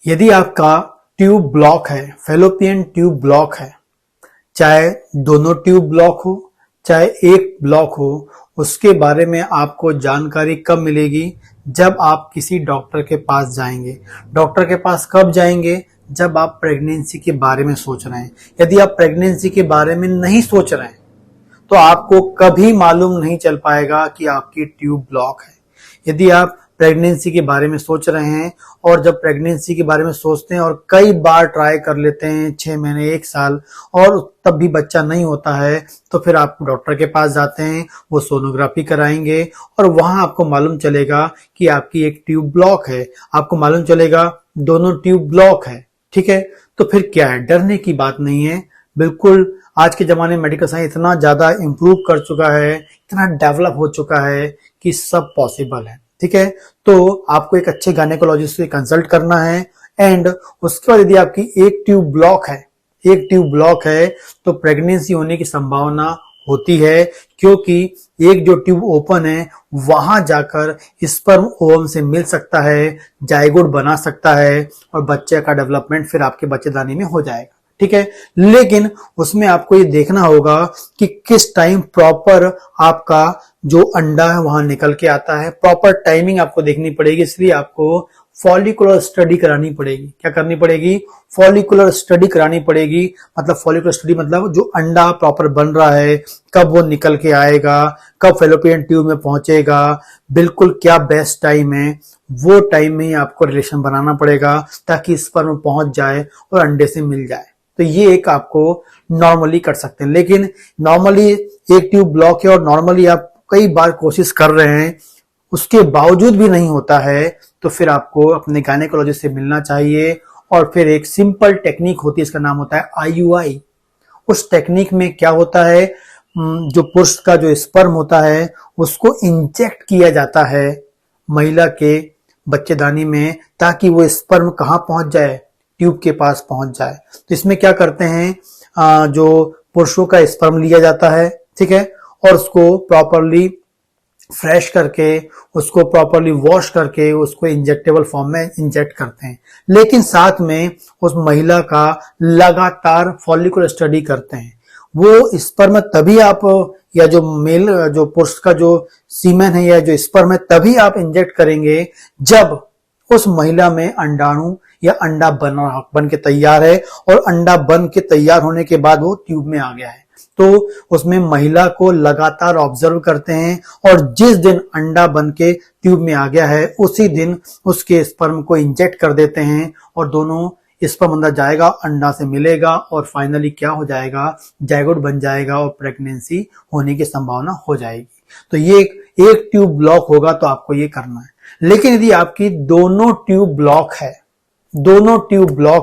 यदि आपका tube block है, फैलोपियन ट्यूब ब्लॉक है, चाहे दोनों ट्यूब ब्लॉक हो चाहे एक ब्लॉक हो, उसके बारे में आपको जानकारी कब मिलेगी? जब आप किसी डॉक्टर के पास जाएंगे। डॉक्टर के पास कब जाएंगे? जब आप प्रेगनेंसी के बारे में सोच रहे हैं। यदि आप प्रेगनेंसी के बारे में नहीं सोच रहे हैं तो आपको कभी मालूम नहीं चल पाएगा कि आपकी ट्यूब ब्लॉक है। यदि आप प्रेगनेंसी के बारे में सोच रहे हैं और जब प्रेगनेंसी के बारे में सोचते हैं और कई बार ट्राई कर लेते हैं, 6 महीने 1 साल, और तब भी बच्चा नहीं होता है, तो फिर आप डॉक्टर के पास जाते हैं, वो सोनोग्राफी कराएंगे और वहां आपको मालूम चलेगा कि आपकी एक ट्यूब ब्लॉक है। आपको मालूम चलेगा दोनों ट्यूब ब्लॉक है। ठीक है, तो फिर क्या है? डरने की बात नहीं है। बिल्कुल आज के जमाने में मेडिकल साइंस इतना ज्यादा इंप्रूव कर चुका है, इतना डेवलप हो चुका है कि सब पॉसिबल है। ठीक है, तो आपको एक अच्छे गायनेकोलॉजिस्ट से कंसल्ट करना है एंड उसके बाद यदि आपकी एक ट्यूब ब्लॉक है तो प्रेगनेंसी होने की संभावना होती है, क्योंकि एक जो ट्यूब ओपन है वहां जाकर स्पर्म ओवम से मिल सकता है, जाइगोट बना सकता है और बच्चे का डेवलपमेंट फिर आपके बच्चेदानी में हो जाएगा। ठीक है, लेकिन उसमें आपको ये देखना होगा कि किस टाइम प्रॉपर आपका जो अंडा है वहां निकल के आता है। प्रॉपर टाइमिंग आपको देखनी पड़ेगी, इसलिए आपको फॉलिकुलर स्टडी करानी पड़ेगी। क्या करनी पड़ेगी? फॉलिकुलर स्टडी करानी पड़ेगी। मतलब फॉलिकुलर स्टडी मतलब जो अंडा प्रॉपर बन रहा है, कब वो निकल के आएगा, कब फैलोपियन ट्यूब में पहुंचेगा, बिल्कुल क्या बेस्ट टाइम है, वो टाइम में ही आपको रिलेशन बनाना पड़ेगा ताकि स्पर्म पहुंच जाए और अंडे से मिल जाए। तो ये एक आपको नॉर्मली कर सकते हैं, लेकिन नॉर्मली एक ट्यूब ब्लॉक है और नॉर्मली आप कई बार कोशिश कर रहे हैं, उसके बावजूद भी नहीं होता है, तो फिर आपको अपने गायनेकोलॉजिस्ट से मिलना चाहिए। और फिर एक सिंपल टेक्निक होती है, इसका नाम होता है IUI। उस टेक्निक में क्या होता है, जो पुरुष का जो स्पर्म होता है उसको इंजेक्ट किया जाता है महिला के बच्चेदानी में, ताकि वो स्पर्म कहाँ पहुंच जाए? ट्यूब के पास पहुंच जाए। तो इसमें क्या करते हैं, जो पुरुषों का स्पर्म लिया जाता है, ठीक है, और उसको प्रॉपरली फ्रेश करके, उसको प्रॉपरली वॉश करके उसको इंजेक्टेबल फॉर्म में इंजेक्ट करते हैं। लेकिन साथ में उस महिला का लगातार फॉलिकुलर स्टडी करते हैं। वो स्पर्म तभी आप, या जो मेल जो पुरुष का जो सीमेन है या जो स्पर्म है तभी आप इंजेक्ट करेंगे जब उस महिला में अंडाणु या अंडा बन के तैयार है, और अंडा बन के तैयार होने के बाद वो ट्यूब में आ गया है। तो उसमें महिला को लगातार ऑब्जर्व करते हैं और जिस दिन अंडा बन के ट्यूब में आ गया है उसी दिन उसके स्पर्म को इंजेक्ट कर देते हैं और दोनों स्पर्म अंदर जाएगा, अंडा से मिलेगा और फाइनली क्या हो जाएगा? जाइगोट बन जाएगा और प्रेगनेंसी होने की संभावना हो जाएगी। तो ये एक ट्यूब ब्लॉक होगा तो आपको ये करना है। लेकिन यदि आपकी दोनों ट्यूब ब्लॉक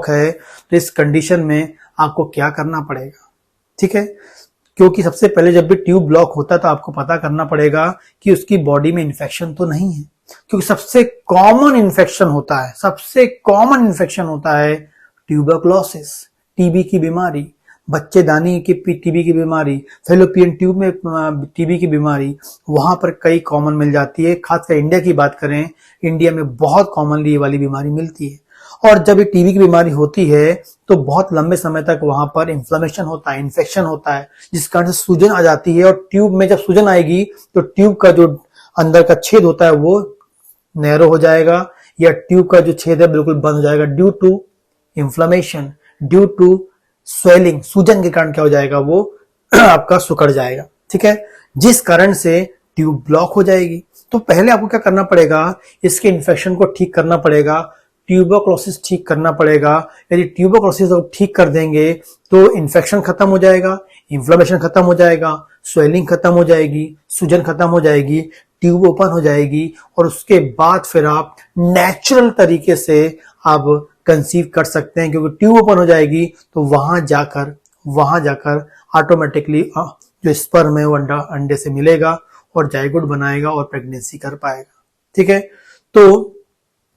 है तो इस कंडीशन में आपको क्या करना पड़ेगा? ठीक है, क्योंकि सबसे पहले जब भी ट्यूब ब्लॉक होता है तो आपको पता करना पड़ेगा कि उसकी बॉडी में इन्फेक्शन तो नहीं है, क्योंकि सबसे कॉमन इन्फेक्शन होता है ट्यूबरकुलोसिस, टीबी की बीमारी, बच्चेदानी की टीबी की बीमारी, फैलोपियन ट्यूब में टीबी की बीमारी, वहां पर कई कॉमन मिल जाती है। खासकर इंडिया की बात करें, इंडिया में बहुत कॉमनली ये वाली बीमारी मिलती है। और जब ये टीबी की बीमारी होती है तो बहुत लंबे समय तक वहां पर इन्फ्लेमेशन होता है, इन्फेक्शन होता है, जिस कारण से सूजन आ जाती है। और ट्यूब में जब सूजन आएगी तो ट्यूब का जो अंदर का छेद होता है वो नैरो हो जाएगा, या ट्यूब का जो छेद है बिल्कुल बंद हो जाएगा due to inflammation, due to swelling. सूजन के कारण क्या हो जाएगा? वो आपका सुकड़ जाएगा। ठीक है, जिस कारण से ट्यूब ब्लॉक हो जाएगी। तो पहले आपको क्या करना पड़ेगा? इसके इन्फेक्शन को ठीक करना पड़ेगा, ट्यूबरकुलोसिस ठीक करना पड़ेगा। यदि ट्यूबरकुलोसिस आप ठीक कर देंगे तो इन्फेक्शन खत्म हो जाएगा, इन्फ्लेमेशन खत्म हो जाएगा, स्वेलिंग खत्म हो जाएगी, सूजन खत्म हो जाएगी, ट्यूब ओपन हो जाएगी, और उसके बाद फिर आप नेचुरल तरीके से आप कंसीव कर सकते हैं। क्योंकि ट्यूब ओपन हो जाएगी तो वहां जाकर ऑटोमेटिकली जो स्पर्म है वो अंडे से मिलेगा और जाइगोट बनाएगा और प्रेगनेंसी कर पाएगा। ठीक है, तो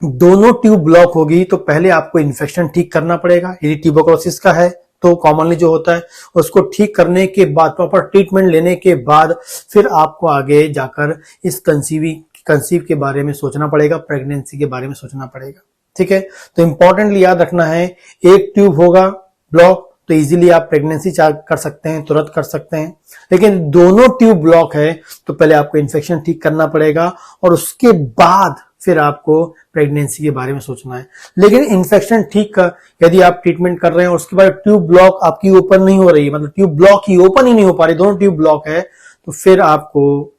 दोनों ट्यूब ब्लॉक होगी तो पहले आपको इन्फेक्शन ठीक करना पड़ेगा। यदि ट्यूबरकुलोसिस का है तो कॉमनली जो होता है उसको ठीक करने के बाद, प्रॉपर ट्रीटमेंट लेने के बाद, फिर आपको आगे जाकर इस कंसीव के बारे में सोचना पड़ेगा, प्रेगनेंसी के बारे में सोचना पड़ेगा। ठीक है। तो इंपॉर्टेंटली याद रखना है, एक ट्यूब होगा ब्लॉक तो इजीली आप प्रेगनेंसी कर सकते हैं, तुरंत कर सकते हैं। लेकिन दोनों ट्यूब ब्लॉक है तो पहले आपको इन्फेक्शन ठीक करना पड़ेगा और उसके बाद फिर आपको प्रेगनेंसी के बारे में सोचना है। लेकिन इन्फेक्शन ठीक का यदि आप ट्रीटमेंट कर रहे हैं और उसके बाद ट्यूब ब्लॉक आपकी ओपन नहीं हो रही है, मतलब ट्यूब ब्लॉक ही ओपन ही नहीं हो पा रही, दोनों ट्यूब ब्लॉक है, तो फिर आपको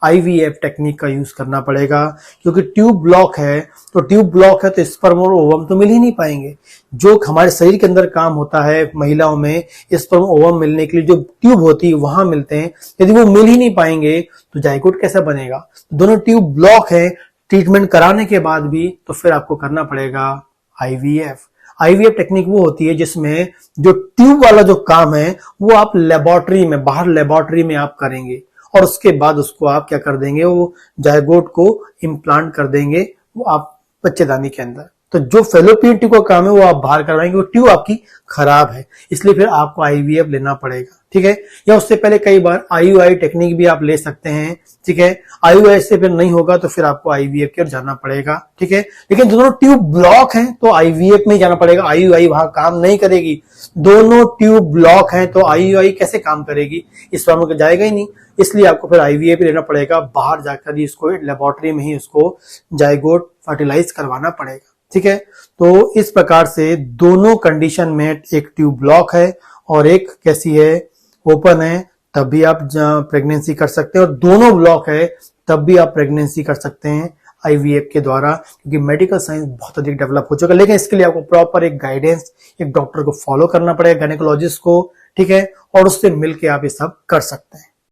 IVF टेक्निक का यूज करना पड़ेगा। क्योंकि ट्यूब ब्लॉक है तो स्पर्म और ओवम तो मिल ही नहीं पाएंगे। जो हमारे शरीर के अंदर काम होता है महिलाओं में स्पर्म ओवम मिलने के लिए जो ट्यूब होती है वहां मिलते हैं, यदि वो मिल ही नहीं पाएंगे तो जाइगोट कैसा बनेगा। दोनों ट्यूब ब्लॉक है, ट्रीटमेंट कराने के बाद भी तो फिर आपको करना पड़ेगा IVF टेक्निक वो होती है जिसमें जो ट्यूब वाला जो काम है वो आप बाहर लेबोरेटरी में आप करेंगे और उसके बाद उसको आप क्या कर देंगे, वो जायगोट को इम्प्लांट कर देंगे वो आप बच्चेदानी के अंदर। तो जो फेलोपियन ट्यूब का काम है वो आप बाहर करवाएंगे, वो ट्यूब आपकी खराब है, इसलिए फिर आपको IVF लेना पड़ेगा, ठीक है। या उससे पहले कई बार IUI टेक्निक भी आप ले सकते हैं, ठीक है। IUI से फिर नहीं होगा तो फिर आपको IVF की ओर जाना पड़ेगा, ठीक है। लेकिन दोनों ट्यूब ब्लॉक हैं तो IVF में जाना पड़ेगा, IUI वहां काम नहीं करेगी। दोनों ट्यूब ब्लॉक हैं तो IUI कैसे काम करेगी, इस फॉर्म में जाएगा ही नहीं, इसलिए आपको फिर IVF लेना पड़ेगा, बाहर जाकर ही इसको लेबोरेटरी में ही उसको जाइगोट फर्टिलाइज करवाना पड़ेगा, ठीक है। तो इस प्रकार से दोनों कंडीशन में एक ट्यूब ब्लॉक है और एक कैसी है, ओपन है, तब भी आप प्रेगनेंसी कर सकते हैं, और दोनों ब्लॉक है तब भी आप प्रेगनेंसी कर सकते हैं IVF के द्वारा, क्योंकि मेडिकल साइंस बहुत अधिक डेवलप हो चुका है। लेकिन इसके लिए आपको प्रॉपर एक गाइडेंस एक डॉक्टर को फॉलो करना पड़ेगा, गायनेकोलॉजिस्ट को, ठीक है, और उससे मिलकर आप ये सब कर सकते हैं।